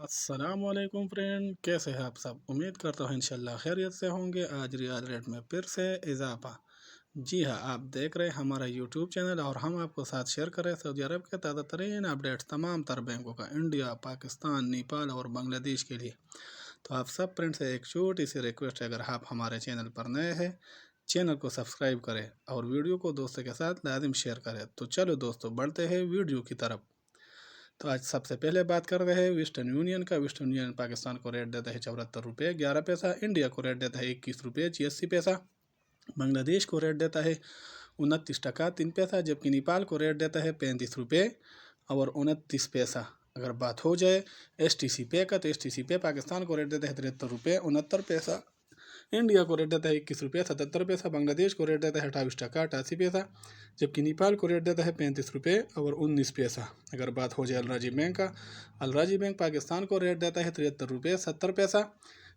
अस्सलामुअलैकुम फ्रेंड, कैसे हैं आप सब। उम्मीद करता हूँ इंशाल्लाह खैरियत से होंगे। आज रियाल रेट में फिर से इजाफा। जी हाँ, आप देख रहे हैं हमारा यूट्यूब चैनल और हम आपको साथ शेयर कर रहे हैं सऊदी अरब के ताज़ा तरीन अपडेट्स तमाम तर बैंकों का इंडिया, पाकिस्तान, नेपाल और बांग्लादेश के लिए। तो आप सब फ्रेंड से एक छोटी सी रिक्वेस्ट है, अगर आप हमारे चैनल पर नए हैं चैनल को सब्सक्राइब करें और वीडियो को दोस्तों के साथ लाजिम शेयर करें। तो चलो दोस्तों, बढ़ते हैं वीडियो की तरफ। तो आज सबसे पहले बात कर रहे हैं वेस्टर्न यूनियन का। वेस्टर्न यूनियन पाकिस्तान को रेट देता है 74 रुपये 11 पैसा। इंडिया को रेट देता है 21 रुपये 86 पैसा। बांग्लादेश को रेट देता है 29 टका 3 पैसा। जबकि नेपाल को रेट देता है 35 रुपये और 29 पैसा। अगर बात हो जाए STC पे का, तो STC पे पाकिस्तान को रेट देता है 73 रुपये 69 पैसा। इंडिया को रेट देता है 21 रुपये 77 पैसा। बांग्लादेश को रेट देता है 28 टका 88 पैसा। जबकि नेपाल को रेट देता है 35 रुपये और 19 पैसा। अगर बात हो जाए अलराजी बैंक का, अलराजी बैंक पाकिस्तान को रेट देता है 73 रुपये 70 पैसा।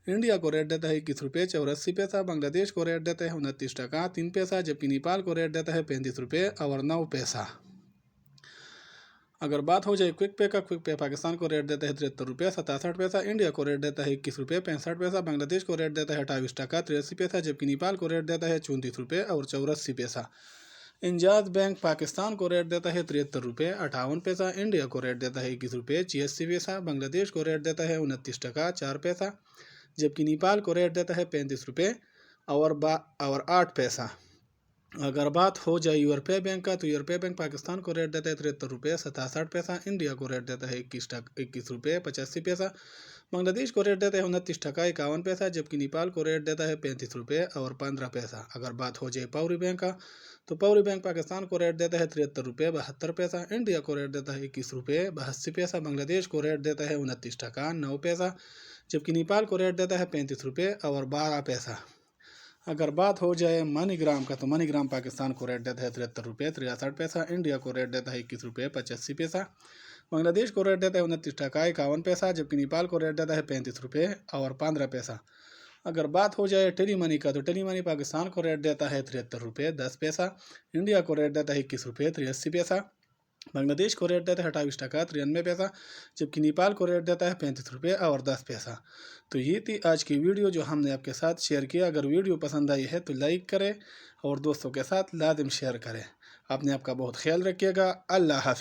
इंडिया को रेट देता है 21 रुपये 84 पैसा। बांग्लादेश को रेट देता है 29 टका 3 पैसा। जबकि नेपाल को रेट देता है 35 रुपये और 9 पैसा। अगर बात हो जाए क्विक पे का, क्विक पे पाकिस्तान को रेट देता है 73 रुपये 67 पैसा। इंडिया को रेट देता है 21 रुपये 65 पैसा। बांग्लादेश को रेट देता है 28 टका 83 पैसा। जबकि नेपाल को रेट देता है 34 रुपये और 84 पैसा। इंजाज बैंक पाकिस्तान को रेट देता है 73 रुपये 58 पैसा। इंडिया को रेट देता है 21 रुपये 86 पैसा। बांग्लादेश को रेट देता है 29 टका 4 पैसा। जबकि नेपाल को रेट देता है 35 रुपये और 8 पैसा। अगर बात हो जाए यूरोपीय बैंक का, तो यूरोपीय बैंक पाकिस्तान को रेट देता है 73 रुपये 67 पैसा। इंडिया को रेट देता है 21 रुपये 85 पैसा। बांग्लादेश को रेट देता है 29 टका 51 पैसा। जबकि नेपाल को रेट देता है 35 रुपये और 15 पैसा। अगर बात हो जाए पौरी बैंक का, तो पौरी बैंक पाकिस्तान को रेट देता है 73 रुपये 72 पैसा। इंडिया को रेट देता है 21 रुपये 82 पैसा। बांग्लादेश को रेट देता है 29 टका 9 पैसा। जबकि नेपाल को रेट देता है 35 रुपये और 12 पैसा। अगर बात हो जाए मनीग्राम का, तो मनीग्राम पाकिस्तान को रेट देता है 73 रुपये 63 पैसा। इंडिया को रेट देता है 21 रुपये 85 पैसा। बांग्लादेश को रेट देता है 29 टका 51 पैसा। जबकि नेपाल को रेट देता है 35 रुपये और 15 पैसा। अगर बात हो जाए टेली मनी का, तो टेली मनी पाकिस्तान को रेट देता है 73 रुपये 10 पैसा। इंडिया को रेट देता है 21 रुपये 83 पैसा। बांग्लादेश को रेट देता है 28 टका 93 पैसा। जबकि नेपाल को रेट देता है 35 रुपये और 10 पैसा। तो ये थी आज की वीडियो जो हमने आपके साथ शेयर किया। अगर वीडियो पसंद आई है तो लाइक करें और दोस्तों के साथ लाजिम शेयर करें। अपने आप का बहुत ख्याल रखिएगा। अल्लाह हाफ़िज़।